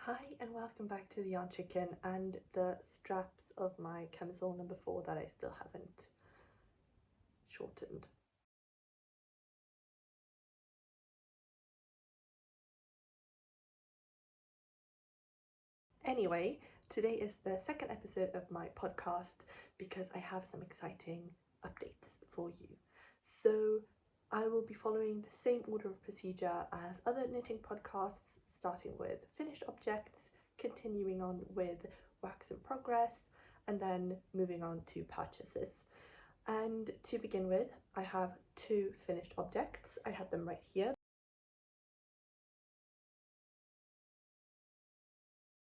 Hi and welcome back to the Yarn Chicken and the straps of my camisole number 4 that I still haven't shortened. Anyway, today is the second episode of my podcast because I have some exciting updates for you. So I will be following the same order of procedure as other knitting podcasts, starting with finished objects, continuing on with works in progress, and then moving on to purchases. And to begin with, I have two finished objects. I have them right here.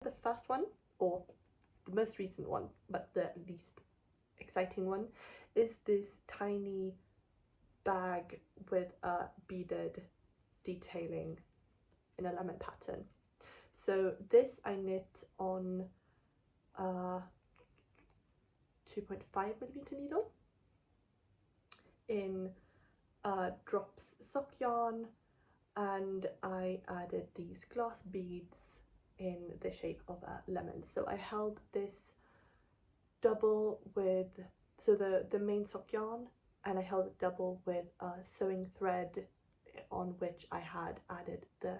The first one, or the most recent one, but the least exciting one, is this tiny bag with a beaded detailing in a lemon pattern. So this I knit on a 2.5mm needle in drops sock yarn, and I added these glass beads in the shape of a lemon. So I held this double with, so the main sock yarn, and I held it double with a sewing thread on which I had added the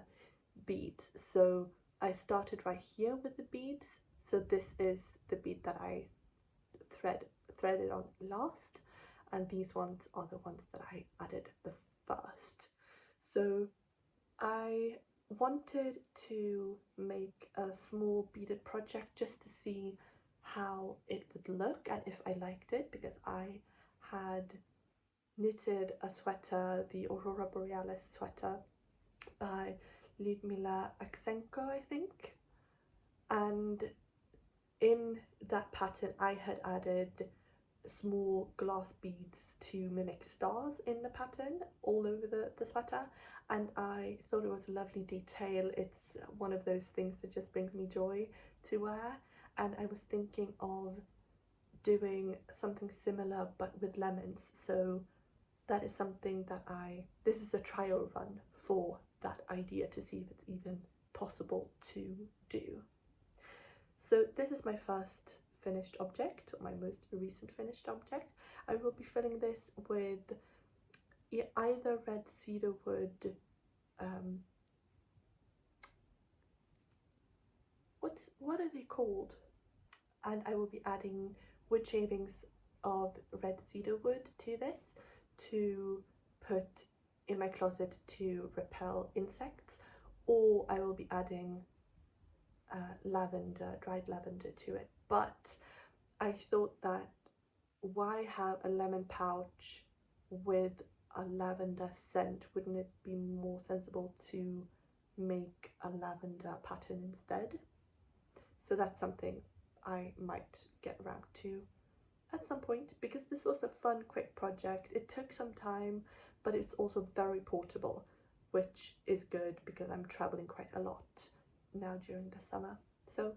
beads. So I started right here with the beads. So this is the bead that I threaded on last, and these ones are the ones that I added the first. So I wanted to make a small beaded project just to see how it would look and if I liked it, because I had knitted a sweater, the Aurora Borealis sweater by Lyudmila Aksenko, I think, and in that pattern I had added small glass beads to mimic stars in the pattern all over the sweater, and I thought it was a lovely detail. It's one of those things that just brings me joy to wear, and I was thinking of doing something similar but with lemons. So that is something that this is a trial run for that idea to see if it's even possible to do. So this is my first finished object, or my most recent finished object. I will be filling this with either red cedar wood, what are they called? And I will be adding wood shavings of red cedar wood to this to put in my closet to repel insects, or I will be adding lavender, dried lavender to it. But I thought that why have a lemon pouch with a lavender scent? Wouldn't it be more sensible to make a lavender pattern instead? So that's something I might get around to at some point, because this was a fun, quick project. It took some time, but it's also very portable, which is good because I'm traveling quite a lot now during the summer. So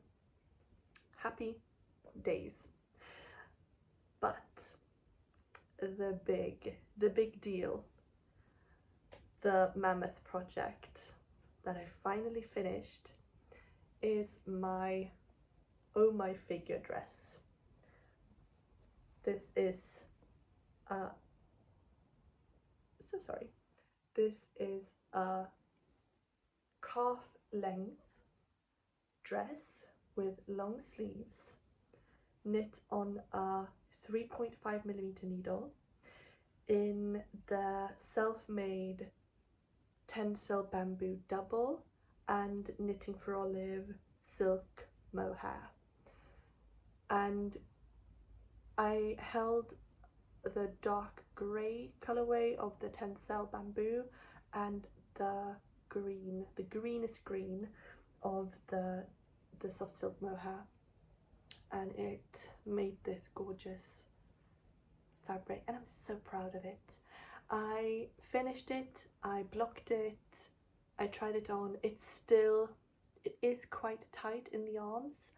happy days. But the big deal, the mammoth project that I finally finished, is my Oh My Figure dress. This is this is a calf length dress with long sleeves, knit on a 3.5mm needle in the self-made tencel bamboo double and Knitting for Olive silk mohair. And I held the dark grey colourway of the tencel bamboo and the greenish green of the soft silk mohair, and it made this gorgeous fabric, and I'm so proud of it. I finished it, I blocked it, I tried it on. It is quite tight in the arms.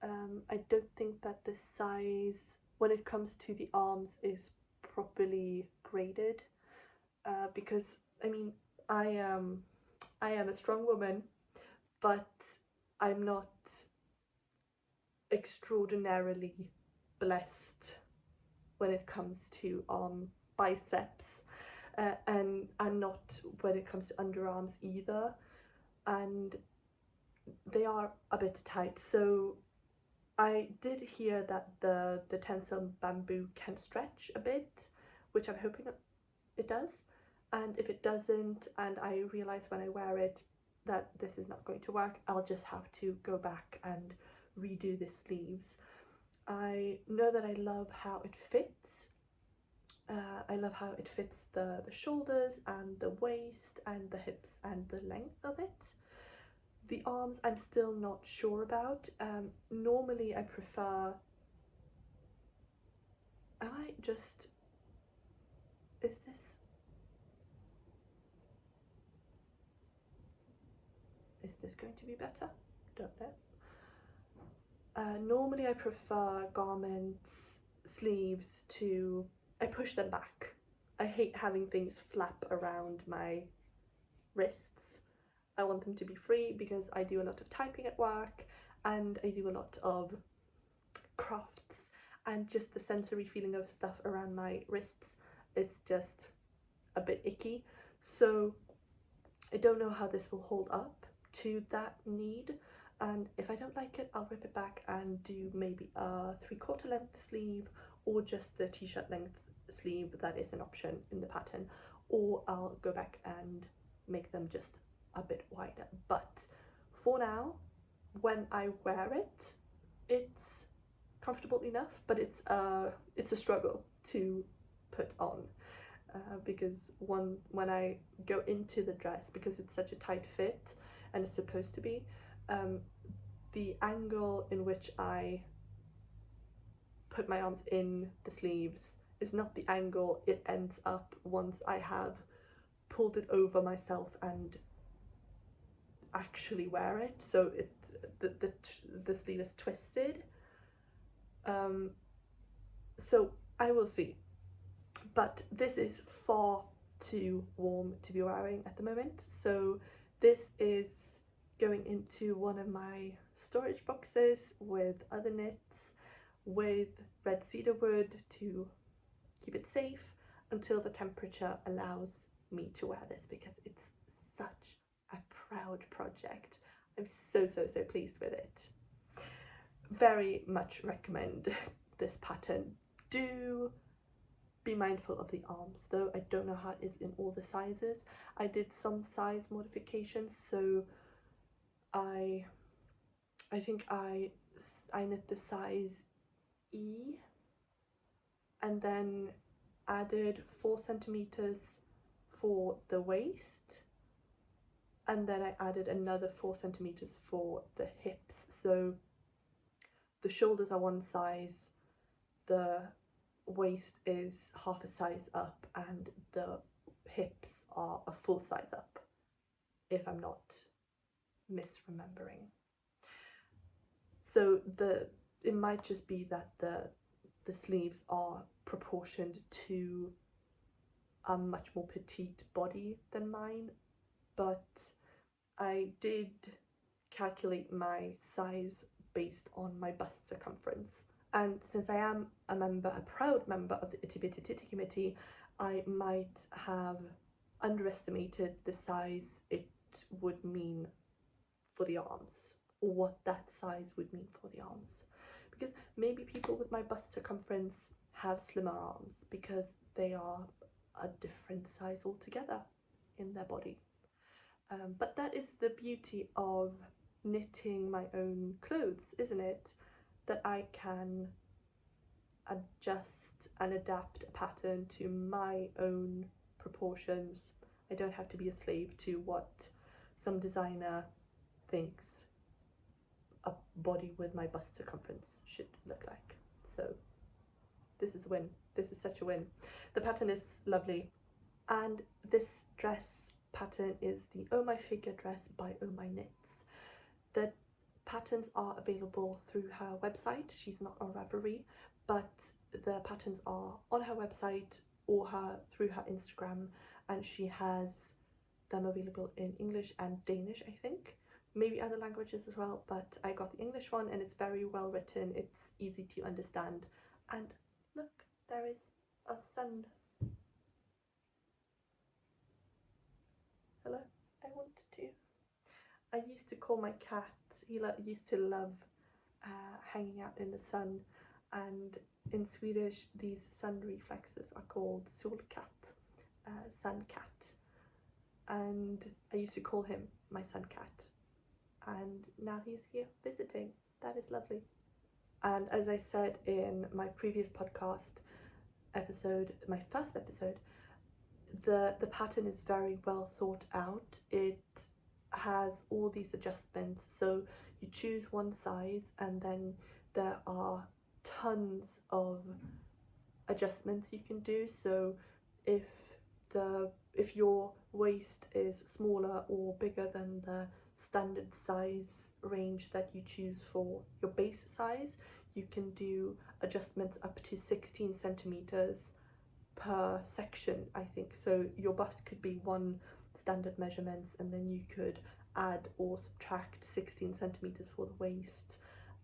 I don't think that the size when it comes to the arms is properly graded, because I mean I am a strong woman, but I'm not extraordinarily blessed when it comes to biceps, and I'm not when it comes to underarms either, and they are a bit tight. So I did hear that the tencel bamboo can stretch a bit, which I'm hoping it does. And if it doesn't, and I realize when I wear it that this is not going to work, I'll just have to go back and redo the sleeves. I know that I love how it fits. I love how it fits the shoulders and the waist and the hips and the length of it. The arms I'm still not sure about. Normally I prefer, am I just, is this going to be better? Don't know. Normally I prefer garments, sleeves to, I push them back. I hate having things flap around my wrists. I want them to be free because I do a lot of typing at work and I do a lot of crafts, and just the sensory feeling of stuff around my wrists is just a bit icky. So I don't know how this will hold up to that need, and if I don't like it, I'll rip it back and do maybe a 3/4 length sleeve, or just the t-shirt length sleeve that is an option in the pattern, or I'll go back and make them just a bit wider. But for now, when I wear it, it's comfortable enough, but it's a struggle to put on. Because when I go into the dress, because it's such a tight fit and it's supposed to be, the angle in which I put my arms in the sleeves is not the angle it ends up once I have pulled it over myself and actually wear it. So the sleeve is twisted. So I will see. But this is far too warm to be wearing at the moment, so this is going into one of my storage boxes with other knits, with red cedar wood to keep it safe until the temperature allows me to wear this, because it's such a proud project. I'm so pleased with it. Very much recommend this pattern. Do be mindful of the arms though. I don't know how it is in all the sizes. I did some size modifications, so I think I knit the size E and then added 4 centimeters for the waist, and then I added another 4 centimeters for the hips. So the shoulders are one size, the waist is half a size up, and the hips are a full size up, if I'm not misremembering. So it might just be that the sleeves are proportioned to a much more petite body than mine, but I did calculate my size based on my bust circumference. And since I am a proud member of the Itty Bitty Titty Committee, I might have underestimated the size it would mean for the arms, or what that size would mean for the arms. Because maybe people with my bust circumference have slimmer arms because they are a different size altogether in their body. But that is the beauty of knitting my own clothes, isn't it? That I can adjust and adapt a pattern to my own proportions. I don't have to be a slave to what some designer thinks a body with my bust circumference should look like. So this is a win. This is such a win. The pattern is lovely, and this dress pattern is the Oh My Figure dress by Oh My Knits. The patterns are available through her website. She's not on Ravelry, but the patterns are on her website or through her Instagram, and she has them available in English and Danish, I think. maybe other languages as well, but I got the English one and it's very well written, it's easy to understand. And look, there is a sun. Hello? I want to. I used to call my cat, he used to love hanging out in the sun, and in Swedish these sun reflexes are called solkatt, sun cat, and I used to call him my sun cat, and now he's here visiting. That is lovely. And as I said in my previous podcast episode, my first episode, the pattern is very well thought out. It has all these adjustments, so you choose one size and then there are tons of adjustments you can do. So if your waist is smaller or bigger than the standard size range that you choose for your base size, you can do adjustments up to 16 centimeters per section, I think. So your bust could be one standard measurements, and then you could add or subtract 16 centimeters for the waist,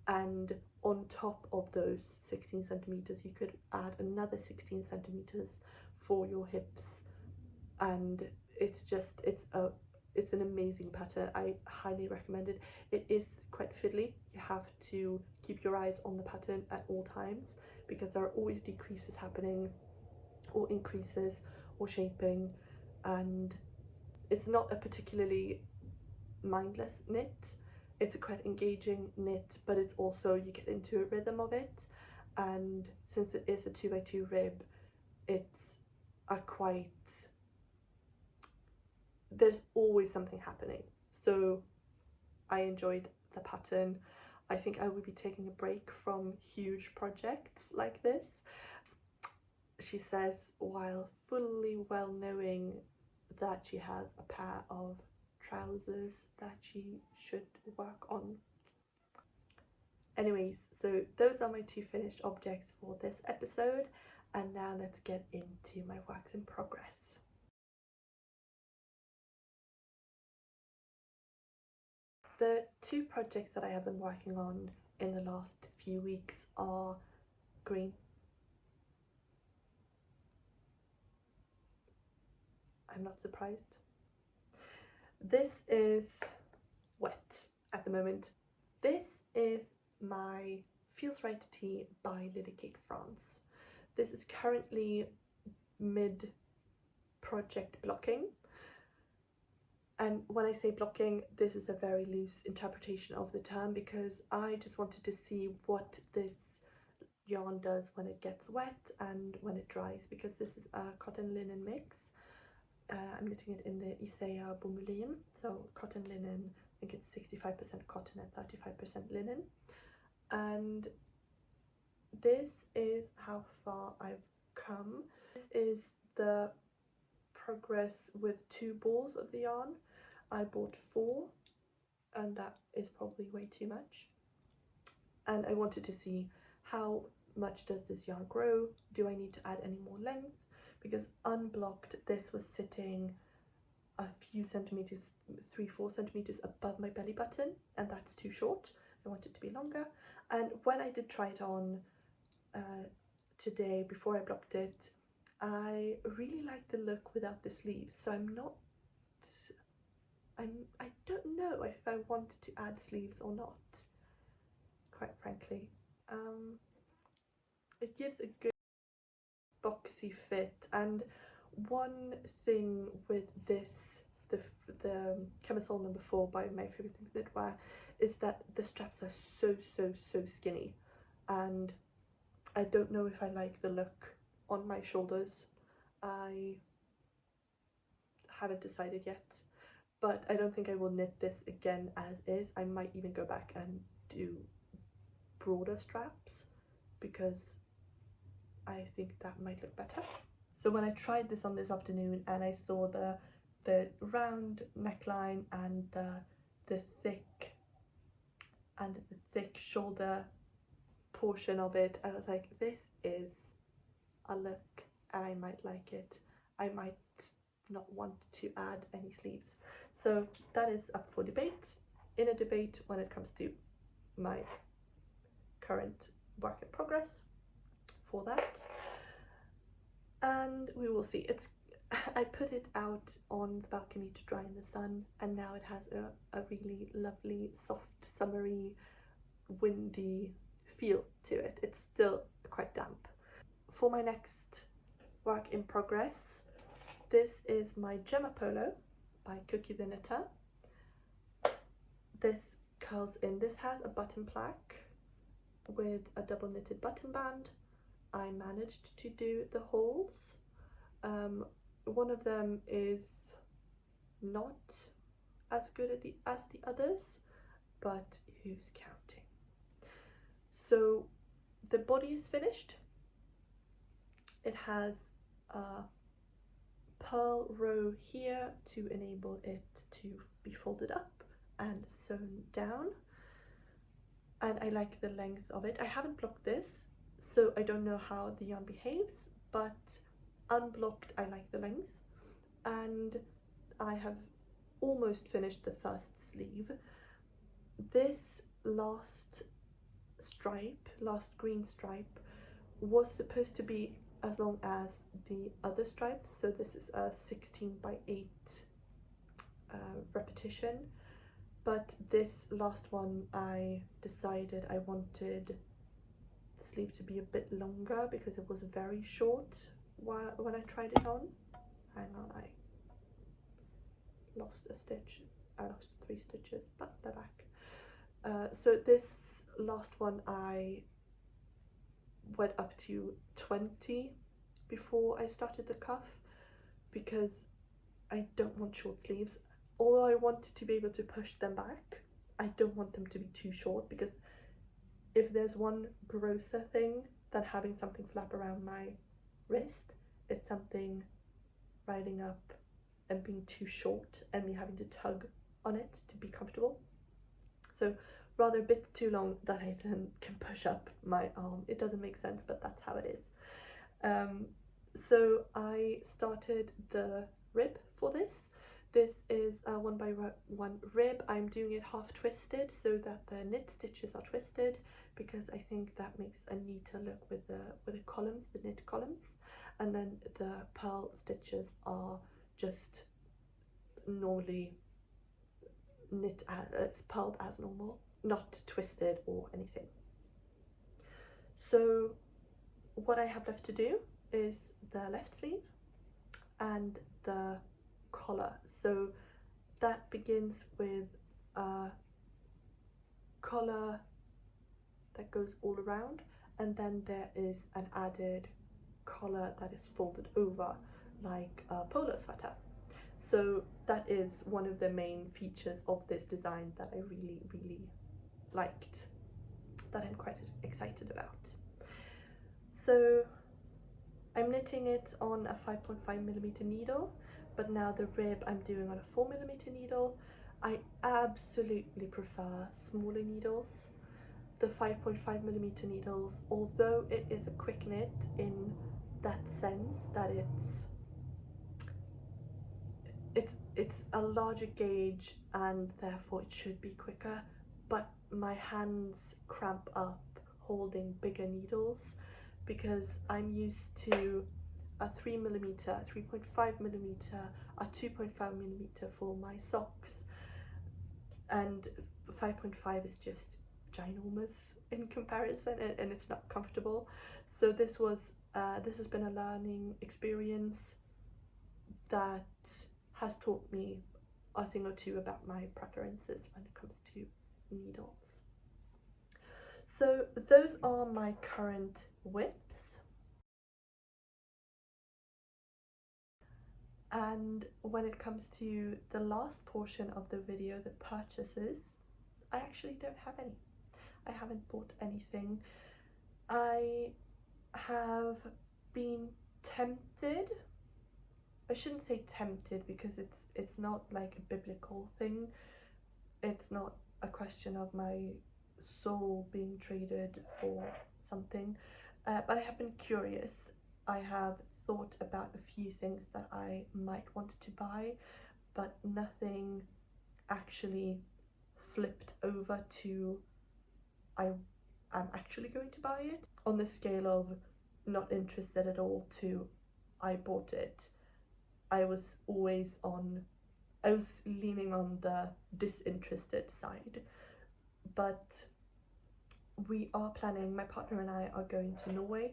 and on top of those 16 centimeters you could add another 16 centimeters for your hips. And it's an amazing pattern. I highly recommend it. It is quite fiddly. You have to keep your eyes on the pattern at all times because there are always decreases happening or increases or shaping, and it's not a particularly mindless knit. It's a quite engaging knit, but it's also, you get into a rhythm of it, and since it is a 2x2 rib, it's a quite, there's always something happening. So I enjoyed the pattern. I think I would be taking a break from huge projects like this, she says, while fully well knowing that she has a pair of trousers that she should work on. Anyways, so those are my two finished objects for this episode, and now let's get into my works in progress. The two projects that I have been working on in the last few weeks are green. I'm not surprised. This is wet at the moment. This is my Feels Right tee by Lanagatto France. This is currently mid project blocking, and when I say blocking, this is a very loose interpretation of the term because I just wanted to see what this yarn does when it gets wet and when it dries, because this is a cotton linen mix. I'm knitting it in the Isager Bomulin, so cotton linen, I think it's 65% cotton and 35% linen. And this is how far I've come. This is the progress with 2 balls of the yarn. I bought 4 and that is probably way too much. And I wanted to see how much does this yarn grow? Do I need to add any more length? Because unblocked, this was sitting a few centimeters, 3-4 centimeters above my belly button, and that's too short. I want it to be longer. And when I did try it on today before I blocked it, I really like the look without the sleeves, so I don't know if I want to add sleeves or not, quite frankly. It gives a good boxy fit, and one thing with this, the camisole number 4 by My Favorite Things Knitwear, is that the straps are so skinny, and I don't know if I like the look on my shoulders. I haven't decided yet, but I don't think I will knit this again as is. I might even go back and do broader straps because I think that might look better. So when I tried this on this afternoon and I saw the round neckline and the thick shoulder portion of it, I was like, this is a look and I might like it. I might not want to add any sleeves, so that is up for debate. in a debate when it comes to my current work in progress for that. And we will see. It's I put it out on the balcony to dry in the sun, and now it has a really lovely, soft, summery, windy feel to it. It's still quite damp. For my next work in progress, this is my Gemma polo by Cookie the Knitter. This curls in. This has a button plaque with a double knitted button band. I managed to do the holes. One of them is not as good as the others, but who's counting? So the body is finished. It has a pearl row here to enable it to be folded up and sewn down, and I like the length of it. I haven't blocked this, so I don't know how the yarn behaves, but unblocked I like the length. And I have almost finished the first sleeve. This last green stripe was supposed to be as long as the other stripes, so this is a 16x8 repetition, but this last one I decided I wanted the sleeve to be a bit longer because it was very short when I tried it on. Hang on, I lost a stitch. I lost 3 stitches, but they're back. So this last one I went up to 20 before I started the cuff because I don't want short sleeves. Although I want to be able to push them back, I don't want them to be too short, because if there's one grosser thing than having something flap around my wrist, it's something riding up and being too short and me having to tug on it to be comfortable. So rather a bit too long that I then can push up my arm. It doesn't make sense, but that's how it is. So I started the rib for this. This is a 1x1 rib. I'm doing it half twisted so that the knit stitches are twisted, because I think that makes a neater look with the columns, the knit columns, and then the purl stitches are just normally knit as purled as normal, not twisted or anything. So what I have left to do is the left sleeve and the collar. So that begins with a collar that goes all around, and then there is an added collar that is folded over like a polo sweater. So that is one of the main features of this design that I really liked, that I'm quite excited about. So I'm knitting it on a 5.5mm needle, but now the rib I'm doing on a 4mm needle. I absolutely prefer smaller needles. The 5.5mm needles, although it is a quick knit in that sense that it's a larger gauge and therefore it should be quicker, but my hands cramp up holding bigger needles because I'm used to a 3mm, 3.5mm, a 2.5mm for my socks, and 5.5 is just ginormous in comparison, and it's not comfortable. So this has been a learning experience that has taught me a thing or two about my preferences when it comes to needles. So those are my current whips. And when it comes to the last portion of the video, the purchases, I actually don't have any. I haven't bought anything. I have been tempted. I shouldn't say tempted because it's not like a biblical thing. It's not a question of my soul being traded for something, but I have been curious. I have thought about a few things that I might want to buy, but nothing actually flipped over to I'm actually going to buy it, on the scale of not interested at all to I bought it. I was leaning on the disinterested side. But we are planning, my partner and I are going to Norway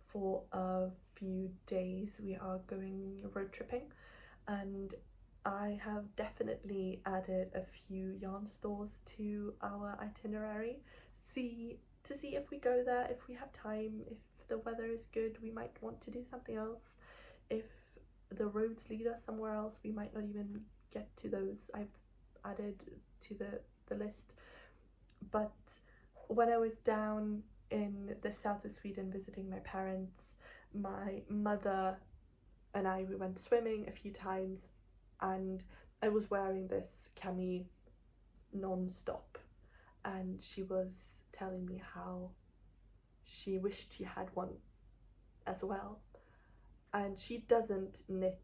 for a few days. We are going road tripping, and I have definitely added a few yarn stores to our itinerary. To see if we go there, if we have time, if the weather is good, we might want to do something else. If the roads lead us somewhere else, we might not even get to those I've added to the list. But when I was down in the south of Sweden visiting my parents, my mother and I, we went swimming a few times, and I was wearing this cami non-stop, and she was telling me how she wished she had one as well. And she doesn't knit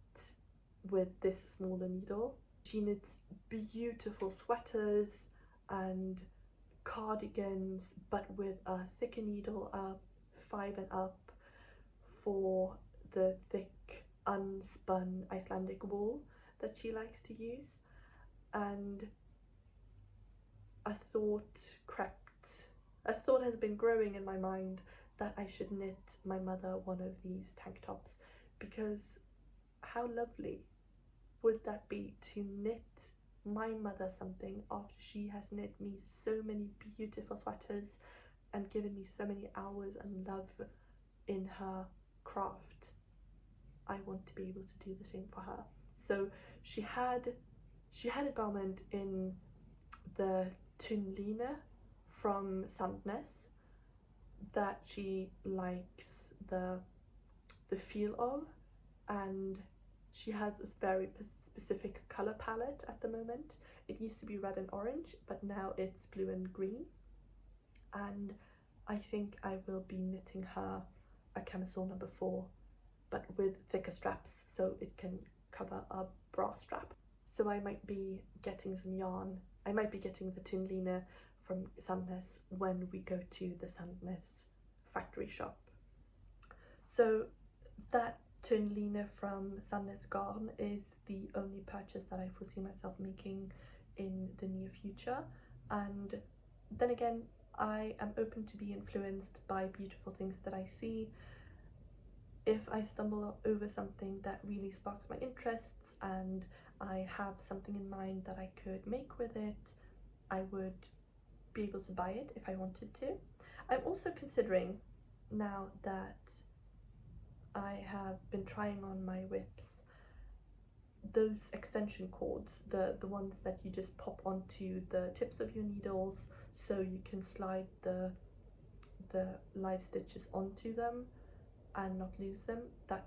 with this smaller needle. She knits beautiful sweaters and cardigans, but with a thicker needle, a 5 and up, for the thick unspun Icelandic wool that she likes to use. And a thought has been growing in my mind that I should knit my mother one of these tank tops, because how lovely would that be to knit my mother something after she has knit me so many beautiful sweaters and given me so many hours and love in her craft. I want to be able to do the same for her. So she had a garment in the Tunline from Sandnes that she likes the feel of, and she has this very specific color palette at the moment. It used to be red and orange, but now it's blue and green, and I think I will be knitting her a camisole number 4, but with thicker straps so it can cover a bra strap. So I might be getting some yarn. I might be getting the Tunline from Sandnes when we go to the Sandnes factory shop. So that Tunline from Sandnes Garn is the only purchase that I foresee myself making in the near future. And then again, I am open to be influenced by beautiful things that I see. If I stumble over something that really sparks my interests and I have something in mind that I could make with it, I would be able to buy it if I wanted to. I'm also considering, now that I have been trying on my whips, those extension cords, the ones that you just pop onto the tips of your needles so you can slide the live stitches onto them and not lose them. That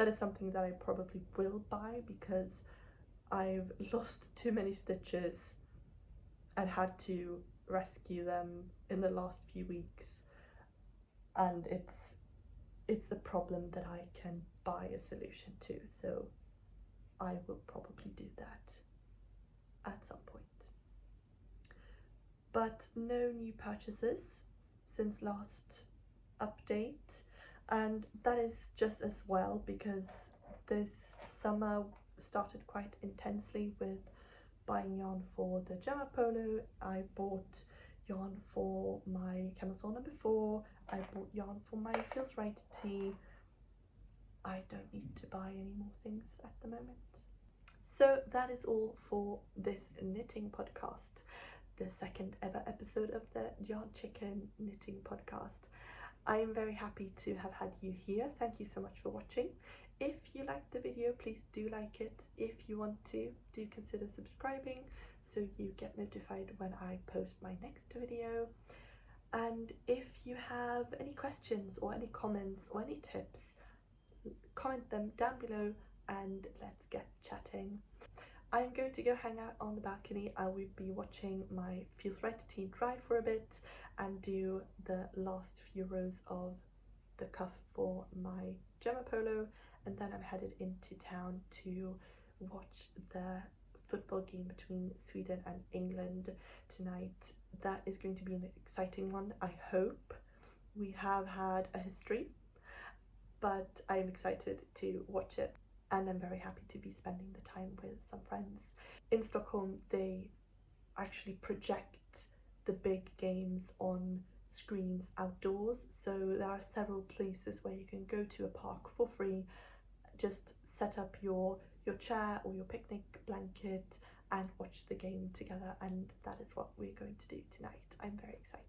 is something that I probably will buy, because I've lost too many stitches and had to rescue them in the last few weeks, and it's a problem that I can buy a solution to, so I will probably do that at some point. But no new purchases since last update, and that is just as well, because this summer started quite intensely with buying yarn for the Gemma polo. I bought yarn for my camisole number 4, I bought yarn for my Feels Right tee. I don't need to buy any more things at the moment. So that is all for this knitting podcast, the second ever episode of the Yarn Chicken knitting podcast. I am very happy to have had you here. Thank you so much for watching. If you liked the video, please do like it. If you want to, do consider subscribing so you get notified when I post my next video. And if you have any questions or any comments or any tips, comment them down below and let's get chatting. I'm going to go hang out on the balcony. I will be watching my Feels Right tee dry for a bit and do the last few rows of the cuff for my Gemma polo, and then I'm headed into town to watch the football game between Sweden and England tonight. That is going to be an exciting one, I hope. We have had a history, but I'm excited to watch it, and I'm very happy to be spending the time with some friends. In Stockholm, they actually project the big games on screens outdoors, so there are several places where you can go to a park for free, just set up your chair or your picnic blanket and watch the game together, and that is what we're going to do tonight. I'm very excited.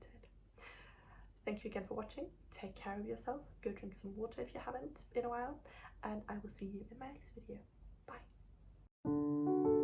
Thank you again for watching. Take care of yourself, go drink some water if you haven't in a while, and I will see you in my next video. Bye.